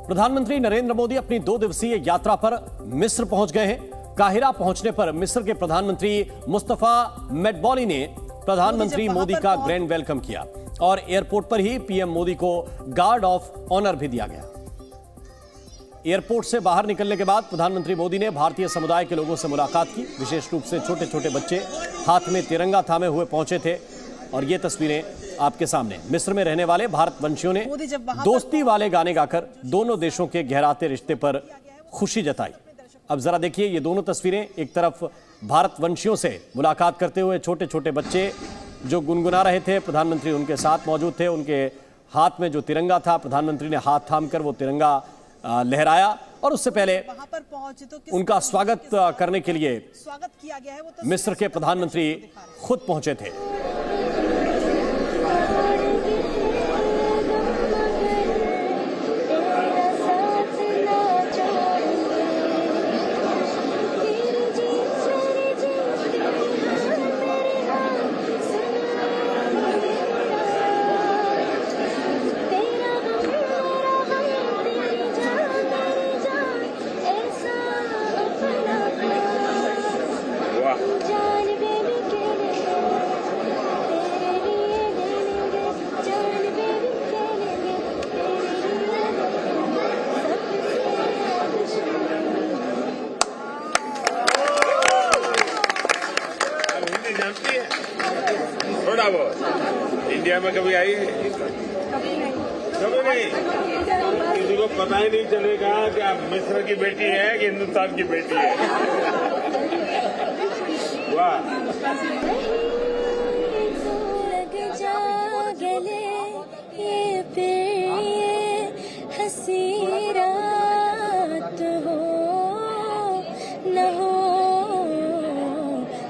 प्रधानमंत्री नरेंद्र मोदी अपनी 2 दिवसीय यात्रा पर मिस्र पहुंच गए हैं। काहिरा पहुंचने पर मिस्र के प्रधानमंत्री मुस्तफा मेडबोली ने प्रधानमंत्री मोदी का ग्रैंड वेलकम किया और एयरपोर्ट पर ही पीएम मोदी को गार्ड ऑफ ऑनर भी दिया गया। एयरपोर्ट से बाहर निकलने के बाद प्रधानमंत्री मोदी ने भारतीय समुदाय के लोगों से मुलाकात की। विशेष रूप से छोटे छोटे बच्चे हाथ में तिरंगा थामे हुए पहुंचे थे और ये तस्वीरें आपके सामने। मिस्र में रहने वाले भारतवंशियों ने दोस्ती वाले गाने गाकर दोनों देशों के गहराते रिश्ते पर खुशी जताई। अब जरा देखिए ये दोनों तस्वीरें। एक तरफ भारतवंशियों से मुलाकात करते हुए छोटे छोटे बच्चे जो गुनगुना रहे थे, प्रधानमंत्री उनके साथ मौजूद थे। उनके हाथ में जो तिरंगा था, प्रधानमंत्री ने हाथ थामकर वो तिरंगा लहराया और उससे पहले उनका स्वागत करने के लिए मिस्र के प्रधानमंत्री खुद पहुंचे थे। थोड़ा बहुत इंडिया में कभी आई? कभी नहीं। किसी को पता ही नहीं चलेगा कि आप मिस्र की बेटी है कि हिंदुस्तान की बेटी है। वाह।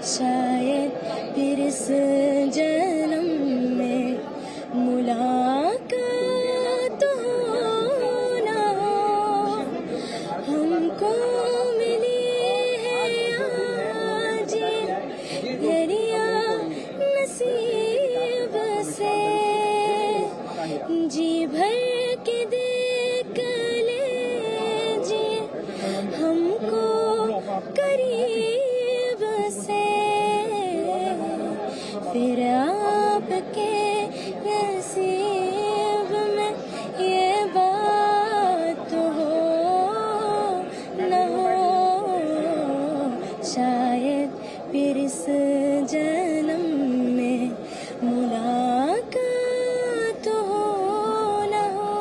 शायद फिर इस जन्म में मुलाकात हो ना हो, हमको मिली है आज दरिया नसीब से। जी भर के देख लीजिए हमको करीब से, फिर आपके नसीब में ये बात हो न हो, शायद फिर इस जन्म में मुलाकात हो न हो,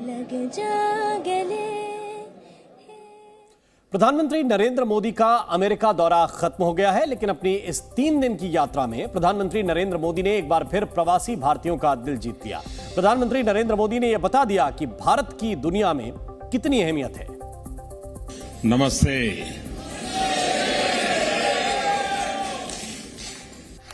लग जा गले। प्रधानमंत्री नरेंद्र मोदी का अमेरिका दौरा खत्म हो गया है, लेकिन अपनी इस 3 दिन की यात्रा में प्रधानमंत्री नरेंद्र मोदी ने एक बार फिर प्रवासी भारतीयों का दिल जीत लिया। प्रधानमंत्री नरेंद्र मोदी ने यह बता दिया कि भारत की दुनिया में कितनी अहमियत है। नमस्ते।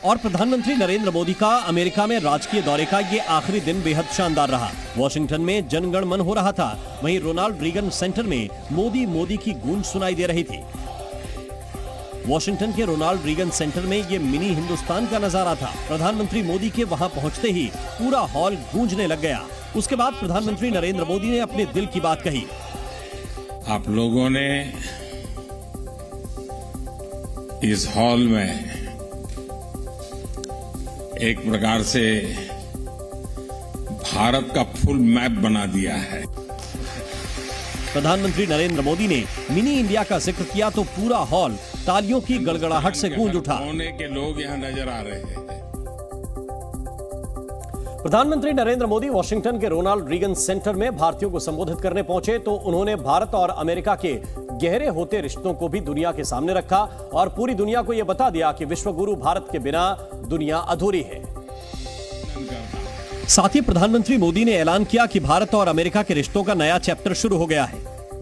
और प्रधानमंत्री नरेंद्र मोदी का अमेरिका में राजकीय दौरे का ये आखिरी दिन बेहद शानदार रहा। वॉशिंगटन में जनगण मन हो रहा था, वहीं रोनाल्ड रीगन सेंटर में मोदी मोदी की गूंज सुनाई दे रही थी। वॉशिंगटन के रोनाल्ड रीगन सेंटर में ये मिनी हिंदुस्तान का नजारा था। प्रधानमंत्री मोदी के वहां पहुंचते ही पूरा हॉल गूंजने लग गया। उसके बाद प्रधानमंत्री नरेंद्र मोदी ने अपने दिल की बात कही। आप लोगों ने इस हॉल में एक प्रकार से भारत का फुल मैप बना दिया है। प्रधानमंत्री नरेंद्र मोदी ने मिनी इंडिया का जिक्र किया तो पूरा हॉल तालियों की गड़गड़ाहट से गूंज उठा। कोने के लोग यहां नजर आ रहे हैं। प्रधानमंत्री नरेंद्र मोदी वॉशिंगटन के रोनाल्ड रीगन सेंटर में भारतीयों को संबोधित करने पहुंचे तो उन्होंने भारत और अमेरिका के गहरे होते रिश्तों को भी दुनिया के सामने रखा और पूरी दुनिया को यह बता दिया कि विश्व गुरु भारत के बिना दुनिया अधूरी है। साथ ही प्रधानमंत्री मोदी ने ऐलान किया कि भारत और अमेरिका के रिश्तों का नया चैप्टर शुरू हो गया है।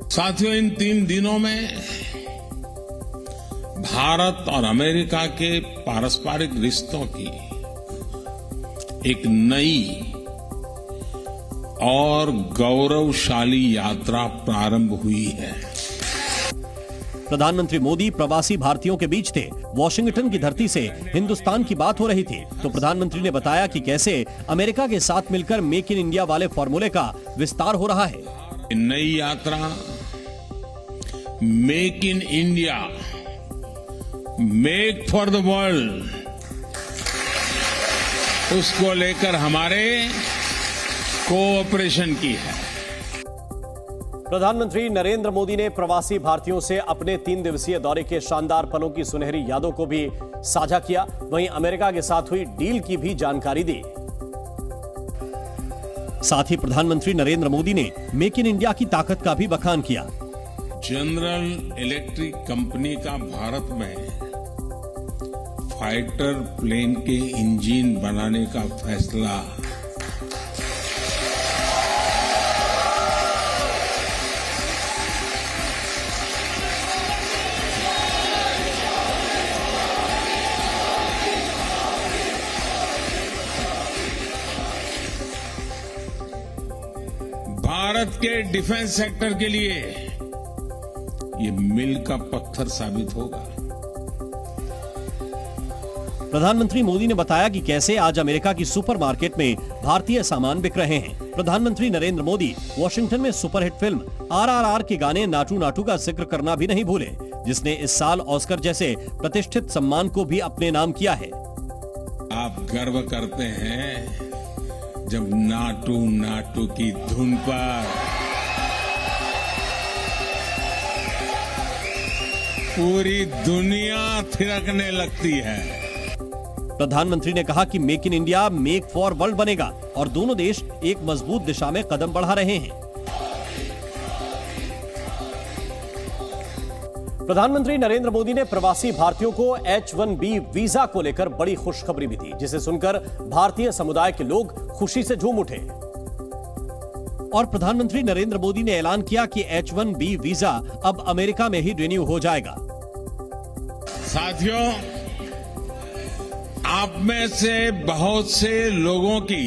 साथियों, इन 3 दिनों में भारत और अमेरिका के पारस्परिक रिश्तों की एक नई और गौरवशाली यात्रा प्रारंभ हुई है। प्रधानमंत्री मोदी प्रवासी भारतीयों के बीच थे। वॉशिंगटन की धरती से हिंदुस्तान की बात हो रही थी तो प्रधानमंत्री ने बताया कि कैसे अमेरिका के साथ मिलकर मेक इन इंडिया वाले फॉर्मूले का विस्तार हो रहा है। नई यात्रा make in India, make for the world, उसको लेकर हमारे कोऑपरेशन की है। प्रधानमंत्री नरेंद्र मोदी ने प्रवासी भारतीयों से अपने 3 दिवसीय दौरे के शानदार पलों की सुनहरी यादों को भी साझा किया। वहीं अमेरिका के साथ हुई डील की भी जानकारी दी। साथ ही प्रधानमंत्री नरेंद्र मोदी ने मेक इन इंडिया की ताकत का भी बखान किया। जनरल इलेक्ट्रिक कंपनी का भारत में फाइटर प्लेन के इंजन बनाने का फैसला भारत के डिफेंस सेक्टर के लिए ये मील का पत्थर साबित होगा। प्रधानमंत्री मोदी ने बताया कि कैसे आज अमेरिका की सुपरमार्केट में भारतीय सामान बिक रहे हैं। प्रधानमंत्री नरेंद्र मोदी वॉशिंगटन में सुपरहिट फिल्म RRR के गाने नाटू नाटू का जिक्र करना भी नहीं भूले, जिसने इस साल ऑस्कर जैसे प्रतिष्ठित सम्मान को भी अपने नाम किया है। आप गर्व करते हैं जब नाटू नाटू की धुन पर पूरी दुनिया थिरकने लगती है। प्रधानमंत्री ने कहा कि make in India make for world बनेगा और दोनों देश एक मजबूत दिशा में कदम बढ़ा रहे हैं। प्रधानमंत्री नरेंद्र मोदी ने प्रवासी भारतीयों को H-1B वीजा को लेकर बड़ी खुशखबरी भी दी, जिसे सुनकर भारतीय समुदाय के लोग खुशी से झूम उठे। और प्रधानमंत्री नरेंद्र मोदी ने ऐलान किया कि H-1B वीजा अब अमेरिका में ही रिन्यू हो जाएगा। साथियों, आप में से बहुत से लोगों की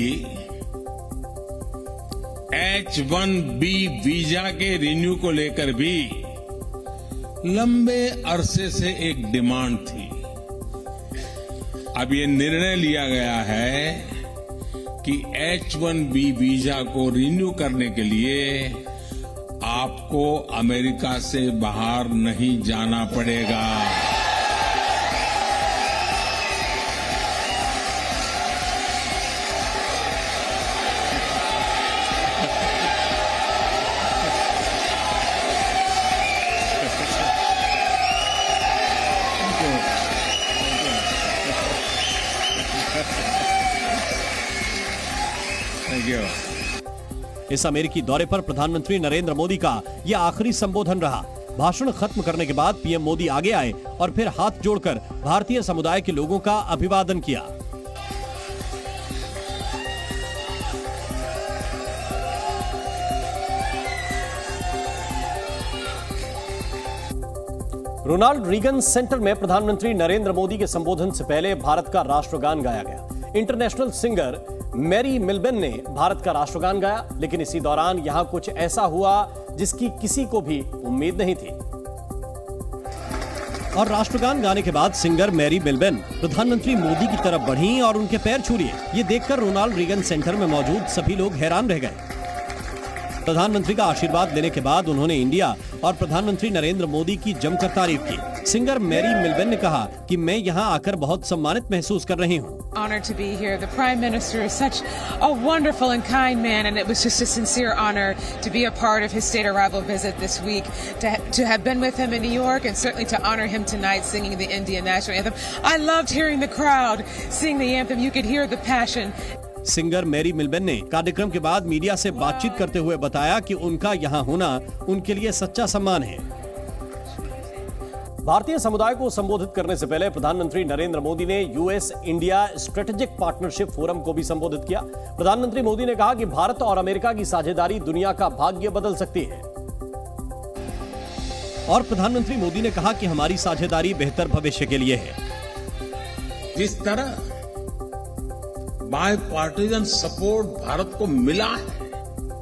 H-1B वीजा के रिन्यू को लेकर भी लंबे अरसे से एक डिमांड थी। अब ये निर्णय लिया गया है कि H-1B वीजा को रिन्यू करने के लिए आपको अमेरिका से बाहर नहीं जाना पड़ेगा। इस अमेरिकी दौरे पर प्रधानमंत्री नरेंद्र मोदी का यह आखिरी संबोधन रहा। भाषण खत्म करने के बाद पीएम मोदी आगे आए और फिर हाथ जोड़कर भारतीय समुदाय के लोगों का अभिवादन किया। रोनाल्ड रीगन सेंटर में प्रधानमंत्री नरेंद्र मोदी के संबोधन से पहले भारत का राष्ट्रगान गाया गया। इंटरनेशनल सिंगर मैरी मिल्बेन ने भारत का राष्ट्रगान गाया, लेकिन इसी दौरान यहां कुछ ऐसा हुआ जिसकी किसी को भी उम्मीद नहीं थी। और राष्ट्रगान गाने के बाद सिंगर मैरी मिल्बेन प्रधानमंत्री मोदी की तरफ बढ़ी और उनके पैर छू लिए। ये देखकर रोनाल्ड रीगन सेंटर में मौजूद सभी लोग हैरान रह गए। प्रधानमंत्री का आशीर्वाद लेने के बाद उन्होंने इंडिया और प्रधानमंत्री नरेंद्र मोदी की जमकर तारीफ की। सिंगर मैरी मिल्बेन ने कहा कि मैं यहां आकर बहुत सम्मानित महसूस कर रही हूं। Honored to be here. The Prime Minister is such a wonderful and kind man, and it was just a sincere honor to be a part of his state arrival visit this week, to have been with him in New York, and certainly to honor him tonight singing the Indian national anthem. I loved hearing the crowd sing the anthem. You could hear the passion. Singer Mary Millben ने कार्यक्रम के बाद media से बातचीत करते हुए बताया कि उनका यहां होना उनके लिए सच्चा सम्मान है। भारतीय समुदाय को संबोधित करने से पहले प्रधानमंत्री नरेंद्र मोदी ने US India strategic partnership forum को भी संबोधित किया। प्रधानमंत्री मोदी ने कहा कि भारत और अमेरिका की साझेदारी दुनिया का भाग्य बदल सकती है। और प्रधानमंत्री मोदी ने कहा कि हमारी साझेदारी बेहतर भविष्य के लिए है। जिस तरह बाय पार्टीजन सपोर्ट भारत को मिला है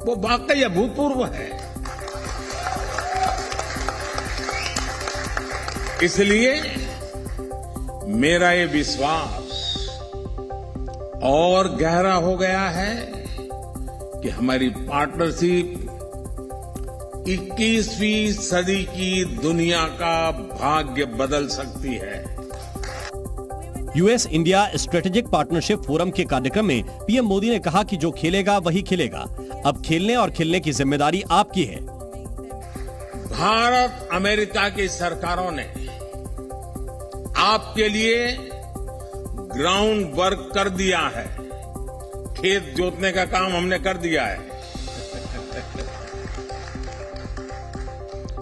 वो वाकई अभूतपूर्व है। इसलिए मेरा ये विश्वास और गहरा हो गया है कि हमारी पार्टनरशिप 21वीं सदी की दुनिया का भाग्य बदल सकती है। US India strategic partnership forum के कार्यक्रम में पीएम मोदी ने कहा कि जो खेलेगा वही खिलेगा। अब खेलने और खिलने की जिम्मेदारी आपकी है। भारत अमेरिका की सरकारों ने आपके लिए ग्राउंड वर्क कर दिया है। खेत जोतने का काम हमने कर दिया है।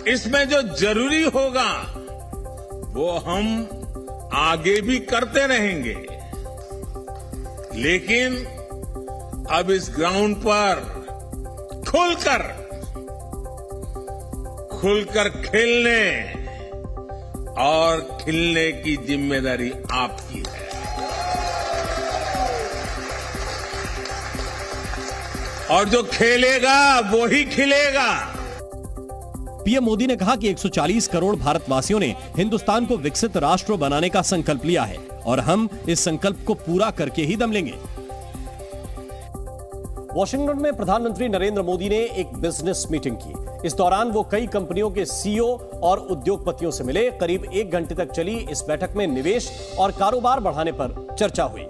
इसमें जो जरूरी होगा वो हम आगे भी करते रहेंगे, लेकिन अब इस ग्राउंड पर खुलकर खेलने और खिलने की जिम्मेदारी आपकी है। और जो खेलेगा वो ही खिलेगा। पीएम मोदी ने कहा कि 140 करोड़ भारतवासियों ने हिंदुस्तान को विकसित राष्ट्र बनाने का संकल्प लिया है और हम इस संकल्प को पूरा करके ही दम लेंगे। वॉशिंगटन में प्रधानमंत्री नरेंद्र मोदी ने एक बिजनेस मीटिंग की। इस दौरान वो कई कंपनियों के सीईओ और उद्योगपतियों से मिले। करीब 1 घंटे तक चली इस बैठक में निवेश और कारोबार बढ़ाने पर चर्चा हुई।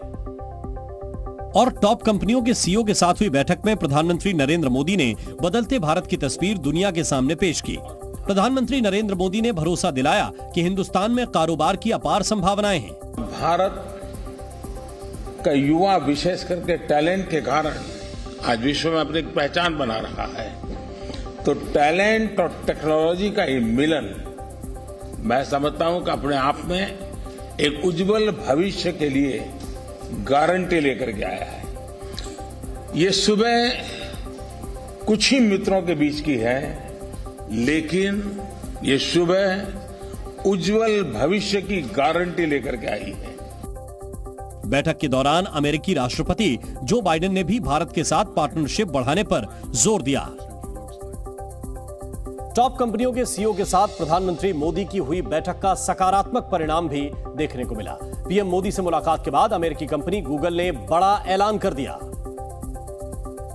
और टॉप कंपनियों के सीईओ के साथ हुई बैठक में प्रधानमंत्री नरेंद्र मोदी ने बदलते भारत की तस्वीर दुनिया के सामने पेश की। प्रधानमंत्री नरेंद्र मोदी ने भरोसा दिलाया कि हिंदुस्तान में कारोबार की अपार संभावनाएं हैं। भारत का युवा विशेष करके टैलेंट के कारण आज विश्व में अपनी पहचान बना रहा है। तो टैलेंट और टेक्नोलॉजी का ये मिलन मैं समझता हूं कि अपने आप में एक उज्जवल भविष्य के लिए गारंटी लेकर के आया है। ये सुबह कुछ ही मित्रों के बीच की है, लेकिन ये सुबह उज्जवल भविष्य की गारंटी लेकर के आई है। बैठक के दौरान अमेरिकी राष्ट्रपति जो बाइडेन ने भी भारत के साथ पार्टनरशिप बढ़ाने पर जोर दिया। टॉप कंपनियों के सीईओ के साथ प्रधानमंत्री मोदी की हुई बैठक का सकारात्मक परिणाम भी देखने को मिला। पीएम मोदी से मुलाकात के बाद अमेरिकी कंपनी गूगल ने बड़ा ऐलान कर दिया।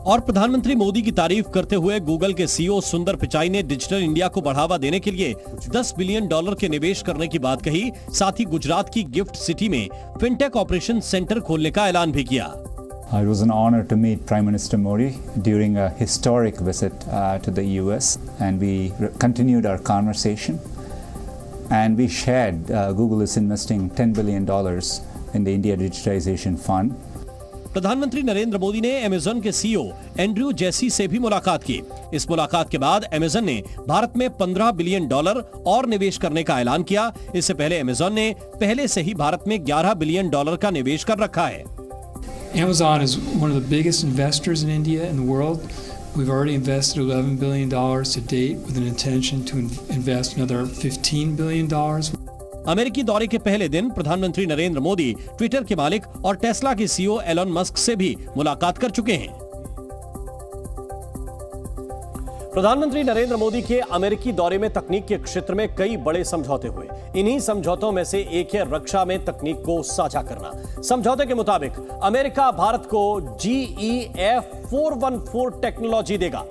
और प्रधानमंत्री मोदी की तारीफ करते हुए गूगल के सीईओ सुंदर पिचाई ने डिजिटल इंडिया को बढ़ावा देने के लिए $10 बिलियन के निवेश करने की बात कही। साथ ही गुजरात की गिफ्ट सिटी में फिनटेक ऑपरेशन सेंटर खोलने का ऐलान भी किया। It was an honor to meet Prime Minister Modi during a historic visit to the US, and we continued our conversation, and we shared Google is investing $10 billion in the India Digitization Fund. प्रधानमंत्री नरेंद्र मोदी ने Amazon के CEO Andrew जेसी से भी मुलाकात की। इस मुलाकात के बाद अमेज़न ने भारत में $15 बिलियन और निवेश करने का ऐलान किया। इससे पहले अमेज़न ने पहले से ही भारत में $11 बिलियन का निवेश कर रखा है। Amazon is one of the biggest investors in India in the world. We've already invested $11 billion to date with an intention to invest another $15 billion. अमेरिकी दौरे के पहले दिन प्रधानमंत्री नरेंद्र मोदी ट्विटर के मालिक और टेस्ला के सीईओ एलन मस्क से भी मुलाकात कर चुके हैं। प्रधानमंत्री नरेंद्र मोदी के अमेरिकी दौरे में तकनीक के क्षेत्र में कई बड़े समझौते हुए। इन्हीं समझौतों में से एक है रक्षा में तकनीक को साझा करना। समझौते के मुताबिक अमेरिका भारत को GEF-414 टेक्नोलॉजी देगा।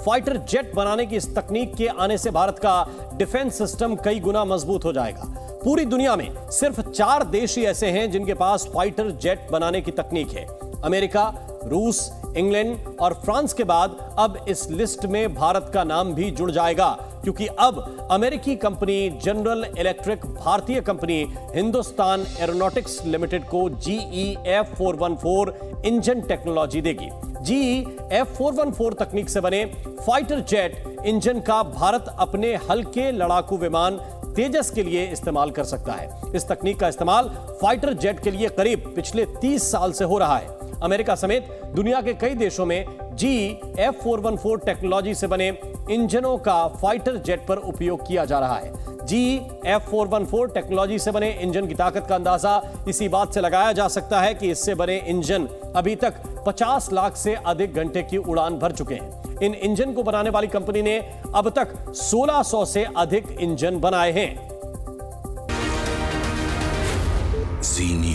फाइटर जेट बनाने की इस तकनीक के आने से भारत का डिफेंस सिस्टम कई गुना मजबूत हो जाएगा। पूरी दुनिया में सिर्फ 4 देश ही ऐसे हैं जिनके पास फाइटर जेट बनाने की तकनीक है। अमेरिका, रूस, इंग्लैंड और फ्रांस के बाद अब इस लिस्ट में भारत का नाम भी जुड़ जाएगा, क्योंकि अब अमेरिकी कंपनी जनरल इलेक्ट्रिक भारतीय कंपनी हिंदुस्तान एरोनॉटिक्स लिमिटेड को GEF-414 इंजन टेक्नोलॉजी देगी। GEF-414 तकनीक से बने फाइटर जेट इंजन का भारत अपने हल्के लड़ाकू विमान तेजस के लिए इस्तेमाल कर सकता है। इस तकनीक का इस्तेमाल फाइटर जेट के लिए करीब पिछले 30 साल से हो रहा है। अमेरिका समेत दुनिया के कई देशों में GEF-414 टेक्नोलॉजी से बने इंजनों का फाइटर जेट पर उपयोग किया जा रहा है। GEF-414 टेक्नोलॉजी से बने इंजन की ताकत का अंदाजा इसी बात से लगाया जा सकता है कि इससे बने इंजन अभी तक 50 लाख से अधिक घंटे की उड़ान भर चुके हैं। इन इंजन को बनाने वाली कंपनी ने अब तक 1600 से अधिक इंजन बनाए हैं। Z News.